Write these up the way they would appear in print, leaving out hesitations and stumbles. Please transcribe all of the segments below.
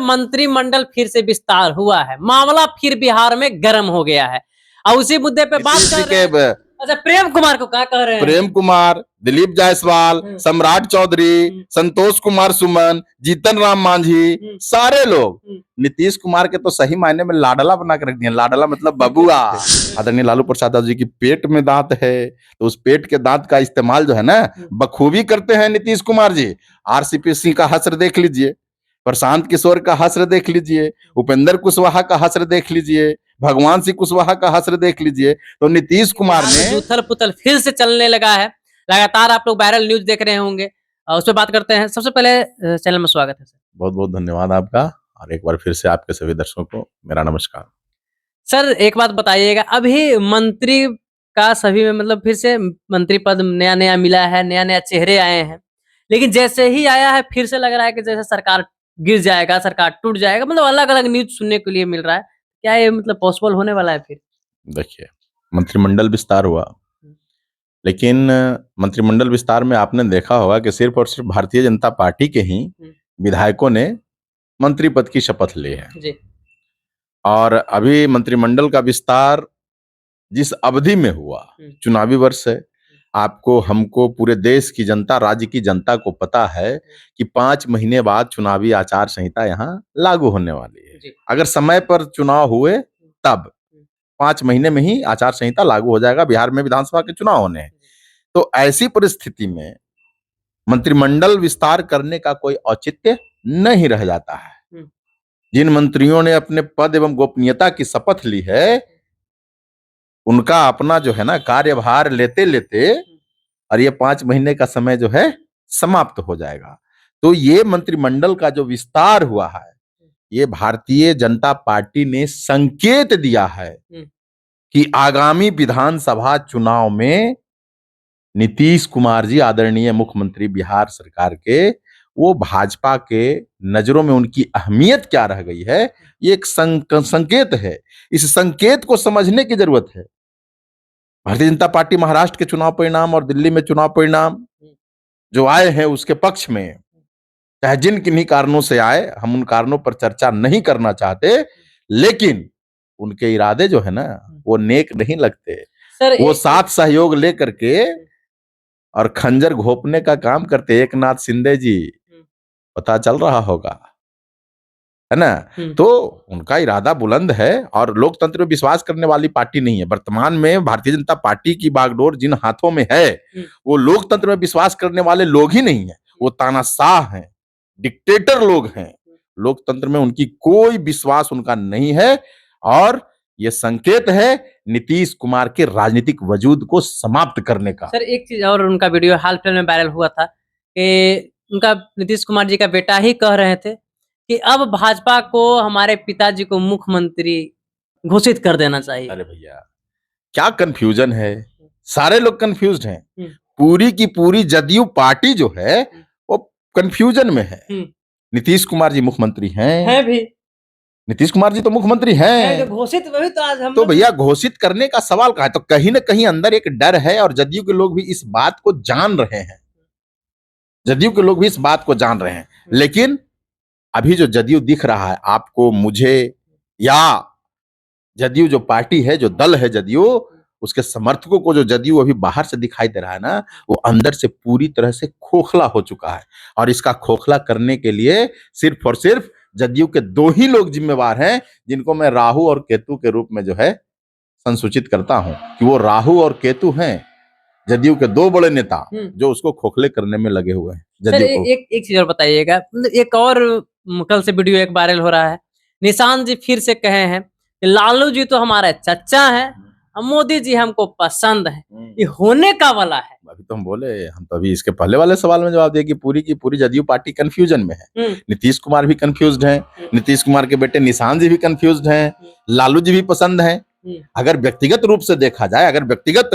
मंत्रिमंडल फिर से विस्तार हुआ है, मामला फिर बिहार में गर्म हो गया है। और उसी मुद्दे पे बात कर रहे हैं। अच्छा, प्रेम कुमार को क्या कह रहे हैं? प्रेम कुमार, दिलीप जायसवाल, सम्राट चौधरी, संतोष कुमार सुमन, जीतन राम मांझी, सारे लोग नीतीश कुमार के तो सही मायने में लाडला बना के रख दिए। लाडला मतलब बबुआ। आदरणीय लालू प्रसाद यादव जी की पेट में दांत है, तो उस पेट के दांत का इस्तेमाल जो है ना बखूबी करते हैं नीतीश कुमार जी। आरसीपी का हश्र देख लीजिए, प्रशांत किशोर का हश्र देख लीजिए, उपेंद्र कुशवाहा का हश्र देख लीजिए, भगवान सिंह कुशवाहा का हश्र देख लीजिए। तो नीतीश कुमार ने उथल पुथल फिर से चलने लगा है। लगातार आप लोग वायरल न्यूज देख रहे होंगे, उस पर बात करते हैं। सबसे पहले चैनल में स्वागत है सर। बहुत बहुत धन्यवाद आपका, और एक बार फिर से आपके सभी दर्शकों को मेरा नमस्कार। सर एक बात बताइएगा, अभी मंत्री का सभी में मतलब फिर से मंत्री पद नया नया मिला है, नया नया चेहरे आए हैं, लेकिन जैसे ही आया है फिर से लग रहा है कि जैसे सरकार गिर जाएगा, सरकार टूट जाएगा, मतलब अलग अलग न्यूज सुनने के लिए मिल रहा है। क्या ये मतलब पॉसिबल होने वाला है फिर? देखिए, मंत्रिमंडल विस्तार हुआ, लेकिन मंत्रिमंडल विस्तार में आपने देखा होगा कि सिर्फ और सिर्फ भारतीय जनता पार्टी के ही विधायकों ने मंत्री पद की शपथ ली है जी। और अभी मंत्रिमंडल का विस्तार जिस अवधि में हुआ, चुनावी वर्ष है, आपको, हमको, पूरे देश की जनता, राज्य की जनता को पता है कि 5 महीने बाद चुनावी आचार संहिता यहाँ लागू होने वाली है। अगर समय पर चुनाव हुए तब 5 महीने में ही आचार संहिता लागू हो जाएगा। बिहार में विधानसभा के चुनाव होने हैं। तो ऐसी परिस्थिति में मंत्रिमंडल विस्तार करने का कोई औचित्य नहीं रह जाता है। जिन मंत्रियों ने अपने पद एवं गोपनीयता की शपथ ली है, उनका अपना जो है ना कार्यभार लेते लेते और ये 5 महीने का समय जो है समाप्त हो जाएगा। तो ये मंत्रिमंडल का जो विस्तार हुआ है, ये भारतीय जनता पार्टी ने संकेत दिया है कि आगामी विधानसभा चुनाव में नीतीश कुमार जी, आदरणीय मुख्यमंत्री बिहार सरकार के, वो भाजपा के नजरों में उनकी अहमियत क्या रह गई है, ये एक संकेत है। इस संकेत को समझने की जरूरत है। भारतीय जनता पार्टी महाराष्ट्र के चुनाव परिणाम और दिल्ली में चुनाव परिणाम जो आए हैं उसके पक्ष में, चाहे जिन किन्हीं कारणों से आए, हम उन कारणों पर चर्चा नहीं करना चाहते, लेकिन उनके इरादे जो है ना वो नेक नहीं लगते। वो साथ सहयोग लेकर के और खंजर घोंपने का काम करते। एकनाथ शिंदे जी, पता चल रहा होगा, है ना? तो उनका इरादा बुलंद है और लोकतंत्र में विश्वास करने वाली पार्टी नहीं है। वर्तमान में भारतीय जनता पार्टी की बागडोर जिन हाथों में है, वो लोकतंत्र में विश्वास करने वाले लोग ही नहीं है। वो तानाशाह हैं, डिक्टेटर लोग हैं। लोकतंत्र में उनकी कोई विश्वास उनका नहीं है और ये संकेत है नीतीश कुमार के राजनीतिक वजूद को समाप्त करने का। सर एक चीज और, उनका वीडियो हाल फिलहाल में वायरल हुआ था कि उनका नीतीश कुमार जी का बेटा ही कह रहे थे कि अब भाजपा को हमारे पिताजी को मुख्यमंत्री घोषित कर देना चाहिए। अरे भैया, क्या कंफ्यूजन है, सारे लोग कंफ्यूज्ड हैं। पूरी की पूरी जदयू पार्टी जो है वो कंफ्यूजन में है। नीतीश कुमार जी मुख्यमंत्री हैं भी। नीतीश कुमार जी तो मुख्यमंत्री हैं, घोषित वही तो आज हम तो भैया घोषित करने का सवाल कहाँ है? तो कहीं ना कहीं अंदर एक डर है और जदयू के लोग भी इस बात को जान रहे हैं। जदयू के लोग भी इस बात को जान रहे हैं, लेकिन अभी जो जदयू दिख रहा है आपको, मुझे, या जदयू जो पार्टी है, जो दल है जदयू, उसके समर्थकों को जो जदयू अभी बाहर से दिखाई दे रहा है ना, वो अंदर से पूरी तरह से खोखला हो चुका है। और इसका खोखला करने के लिए सिर्फ और सिर्फ जदयू के 2 ही लोग जिम्मेवार हैं, जिनको मैं राहु और केतु के रूप में जो है संसूचित करता हूं कि वो राहु और केतु हैं, जदयू के 2 बड़े नेता जो उसको खोखले करने में लगे हुए हैं। सर एक चीज और बताइएगा, एक और कल से वीडियो एक वायरल हो रहा है, निशांत जी फिर से कहे हैं कि लालू जी तो हमारे चचा हैं, मोदी जी हमको पसंद है। ये होने का वाला है। अभी तो हम बोले, हम तो अभी इसके पहले वाले सवाल में जवाब दिए कि पूरी की पूरी जदयू पार्टी कंफ्यूजन में है। नीतीश कुमार भी कंफ्यूज्ड हैं, नीतीश कुमार के बेटे निशांत जी भी कंफ्यूज्ड हैं, लालू जी भी पसंद हैं। अगर व्यक्तिगत रूप से देखा जाए, अगर व्यक्तिगत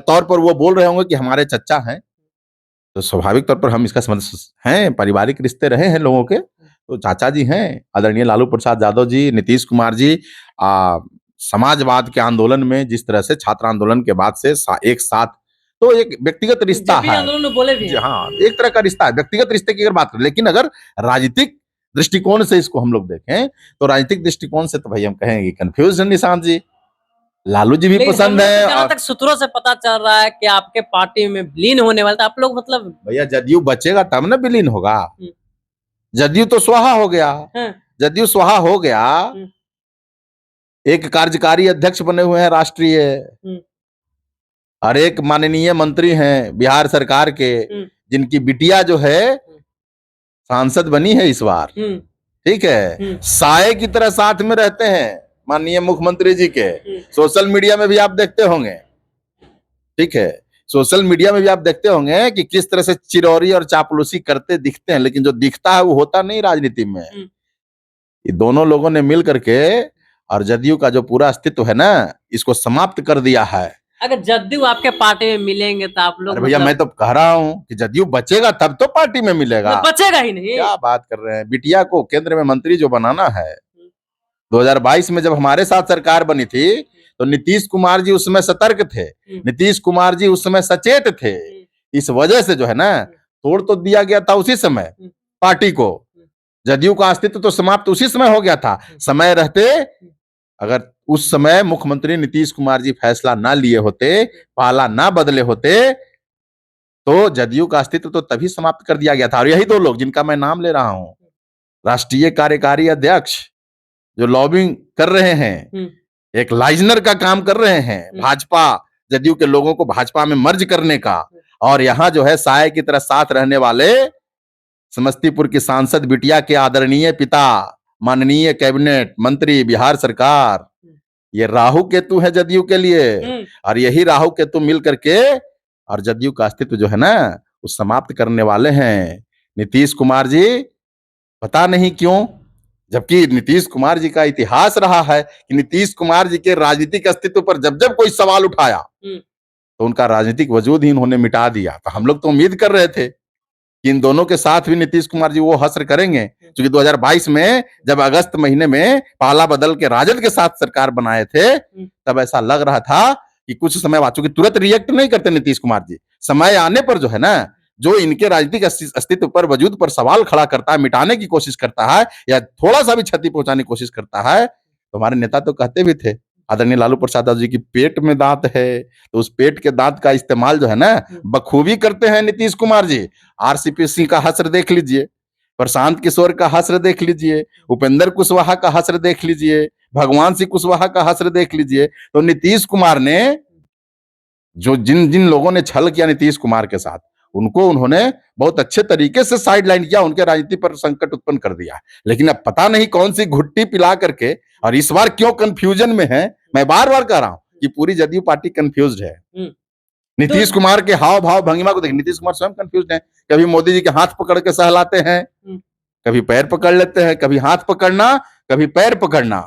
तौर पर वो बोल रहे होंगे कि हमारे चचा हैं, तो स्वाभाविक तौर पर हम इसका समझ हैं, पारिवारिक रिश्ते रहे हैं लोगों के, तो चाचा जी हैं आदरणीय लालू प्रसाद यादव जी। नीतीश कुमार जी समाजवाद के आंदोलन में जिस तरह से छात्र आंदोलन के बाद से एक साथ, तो एक व्यक्तिगत रिश्ता है, आंदोलन में बोले भी, हाँ, एक तरह का रिश्ता है, व्यक्तिगत रिश्ते की अगर बात करें। लेकिन अगर राजनीतिक दृष्टिकोण से इसको हम लोग देखें तो राजनीतिक दृष्टिकोण से तो भाई हम कहेंगे कंफ्यूज है निशांत जी। लालू जी भी लेकिन पसंद हम लोग है को जहां और तक सूत्रों से पता चल रहा है कि आपके पार्टी में विलीन होने वाला था, आप लोग मतलब भैया जदयू बचेगा तब ना विलीन होगा। हम्म। जदयू तो स्वाहा हो गया, हाँ, जदयू स्वाहा हो गया, एक कार्यकारी अध्यक्ष बने हुए हैं राष्ट्रीय और एक माननीय मंत्री हैं बिहार सरकार के, जिनकी बिटिया जो है सांसद बनी है इस बार। ठीक है, साये की तरह साथ में रहते हैं माननीय मुख्यमंत्री जी के। सोशल मीडिया में भी आप देखते होंगे, ठीक है, सोशल मीडिया में भी आप देखते होंगे कि किस तरह से चिरौरी और चापलूसी करते दिखते हैं, लेकिन जो दिखता है वो होता नहीं राजनीति में। ये दोनों लोगों ने मिल करके और जदयू का जो पूरा अस्तित्व है ना, इसको समाप्त कर दिया है। अगर जदयू आपके पार्टी में मिलेंगे तो आप लोग अरे भैया मैं तो कह रहा हूं कि जदयू बचेगा तब तो पार्टी में मिलेगा, बचेगा ही नहीं। क्या बात कर रहे हैं। बिटिया को केंद्र में मंत्री जो बनाना है, 2022 में जब हमारे साथ सरकार बनी थी तो नीतीश कुमार जी उस समय सतर्क थे, नीतीश कुमार जी उस समय सचेत थे। इस वजह से जो है ना तोड़ तो दिया गया था उसी समय पार्टी को, जदयू का अस्तित्व तो समाप्त उसी समय हो गया था। समय रहते अगर उस समय मुख्यमंत्री नीतीश कुमार जी फैसला ना लिए होते, पाला ना बदले होते, तो जदयू का अस्तित्व तो तभी समाप्त कर दिया गया था। और यही दो लोग जिनका मैं नाम ले रहा हूं, राष्ट्रीय कार्यकारी अध्यक्ष जो लॉबिंग कर रहे हैं, एक लाइजनर का काम कर रहे हैं भाजपा जदयू के लोगों को भाजपा में मर्ज करने का, और यहां जो है साये की तरह साथ रहने वाले समस्तीपुर की सांसद बिटिया के आदरणीय पिता माननीय कैबिनेट मंत्री बिहार सरकार, ये राहु केतु है जदयू के लिए। और यही राहु केतु मिल करके और जदयू का अस्तित्व जो है ना वो समाप्त करने वाले हैं। नीतीश कुमार जी पता नहीं क्यों, जबकि नीतीश कुमार जी का इतिहास रहा है कि नीतीश कुमार जी के राजनीतिक अस्तित्व पर जब जब कोई सवाल उठाया तो उनका राजनीतिक वजूद ही उन्होंने मिटा दिया। तो हम लोग तो उम्मीद कर रहे थे कि इन दोनों के साथ भी नीतीश कुमार जी वो हश्र करेंगे, क्योंकि 2022 में जब अगस्त महीने में पाला बदल के राजद के साथ सरकार बनाए थे तब ऐसा लग रहा था कि कुछ समय बाद, चूंकि तुरंत रिएक्ट नहीं करते नीतीश कुमार जी, समय आने पर जो है ना जो इनके राजनीतिक अस्तित्व पर वजूद पर सवाल खड़ा करता है, मिटाने की कोशिश करता है या थोड़ा सा भी क्षति पहुंचाने की कोशिश करता है, तो हमारे नेता तो कहते भी थे आदरणीय लालू प्रसाद यादव जी की पेट में दांत है, तो उस पेट के दांत का इस्तेमाल जो है ना बखूबी करते हैं नीतीश कुमार जी। आरसीपी सिंह का हश्र देख लीजिए, प्रशांत किशोर का हश्र देख लीजिए, उपेंद्र कुशवाहा का हश्र देख लीजिए, भगवान सिंह कुशवाहा का हश्र देख लीजिए। तो नीतीश कुमार ने जो जिन जिन लोगों ने छल किया नीतीश कुमार के साथ, उनको उन्होंने बहुत अच्छे तरीके से साइडलाइन किया, उनके राजनीति पर संकट उत्पन्न कर दिया। लेकिन अब पता नहीं कौन सी घुट्टी पिला करके और इस बार क्यों कंफ्यूजन में है। मैं बार बार कह रहा हूं कि पूरी जदयू पार्टी कंफ्यूज्ड है। नीतीश कुमार के हाव भाव भंगिमा को देखिए, नीतीश कुमार स्वयं कंफ्यूज्ड है। कभी मोदी जी के हाथ पकड़ के सहलाते हैं, कभी पैर पकड़ लेते हैं, कभी हाथ पकड़ना, कभी पैर पकड़ना,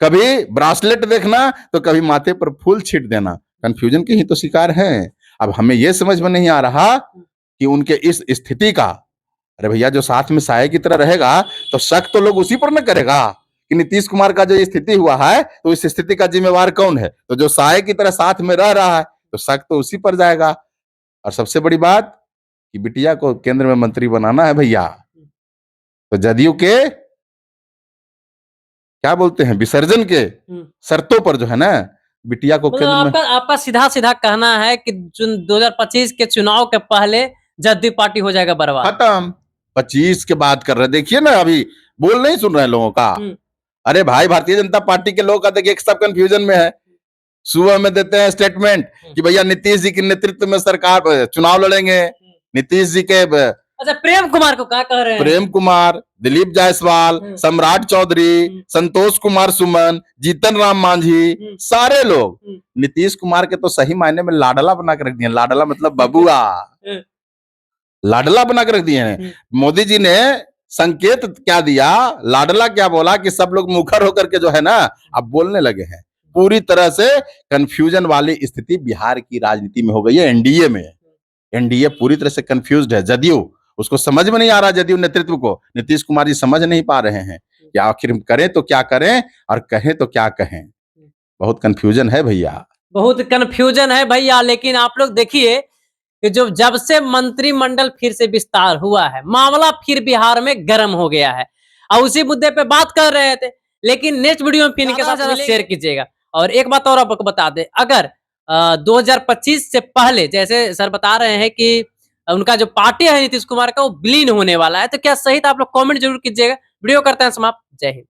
कभी ब्रासलेट देखना तो कभी माथे पर फूल छीट देना। कंफ्यूजन के ही तो शिकार हैं। अब हमें यह समझ में नहीं आ रहा कि उनके इस स्थिति का, अरे भैया जो साथ में साये की तरह रहेगा तो शक तो लोग उसी पर न करेगा कि नीतीश कुमार का जो स्थिति हुआ है तो इस स्थिति का जिम्मेवार कौन है। तो जो साये की तरह साथ में रह रहा है तो शक तो उसी पर जाएगा। और सबसे बड़ी बात कि बिटिया को केंद्र में मंत्री बनाना है भैया, तो जदयू के क्या बोलते हैं विसर्जन के शर्तों पर जो है ना बिटिया को मतलब आपका सीधा सीधा कहना है कि 2025 के चुनाव के पहले जदयू पार्टी हो जाएगा बर्बाद, खत्म। 25 के बात कर रहे, देखिए ना अभी बोल नहीं सुन रहे हैं लोगों का। अरे भाई भारतीय जनता पार्टी के लोग का देखिए सब कंफ्यूजन में है। सुबह में देते हैं स्टेटमेंट कि भैया नीतीश जी के नेतृत्व में सरकार चुनाव लड़ेंगे, नीतीश जी के। अच्छा प्रेम कुमार को क्या कह रहे हैं? प्रेम कुमार, दिलीप जायसवाल, सम्राट चौधरी, संतोष कुमार सुमन, जीतन राम मांझी, सारे लोग नीतीश कुमार के तो सही मायने में लाडला बना के रख दिए। लाडला मतलब बबुआ, लाडला बना के रख दिए हैं। मोदी जी ने संकेत क्या दिया, लाडला क्या बोला कि सब लोग मुखर होकर के जो है ना अब बोलने लगे हैं। पूरी तरह से कंफ्यूजन वाली स्थिति बिहार की राजनीति में हो गई है। एनडीए में, एनडीए पूरी तरह से कंफ्यूज्ड है। जदयू उसको समझ में नहीं आ रहा, जदयू नेतृत्व को नीतीश कुमार जी समझ नहीं पा रहे हैं कि आखिर करें तो क्या करें और कहें तो क्या कहें। बहुत कंफ्यूजन है भैया, बहुत कंफ्यूजन है भैया। लेकिन आप लोग देखिए कि जो जब से मंत्रिमंडल फिर से विस्तार हुआ है, मामला फिर बिहार में गर्म हो गया है और उसी मुद्दे पे बात कर रहे थे। लेकिन नेक्स्ट वीडियो में फिर इनके साथ ज़्यादा शेयर कीजिएगा। और एक बात और आपको बता दें, अगर 2025 से पहले जैसे सर बता रहे हैं कि उनका जो पार्टी है नीतीश कुमार का वो विलीन होने वाला है, तो क्या सही था? आप लोग कमेंट जरूर कीजिएगा। वीडियो करते हैं समाप्त। जय हिंद।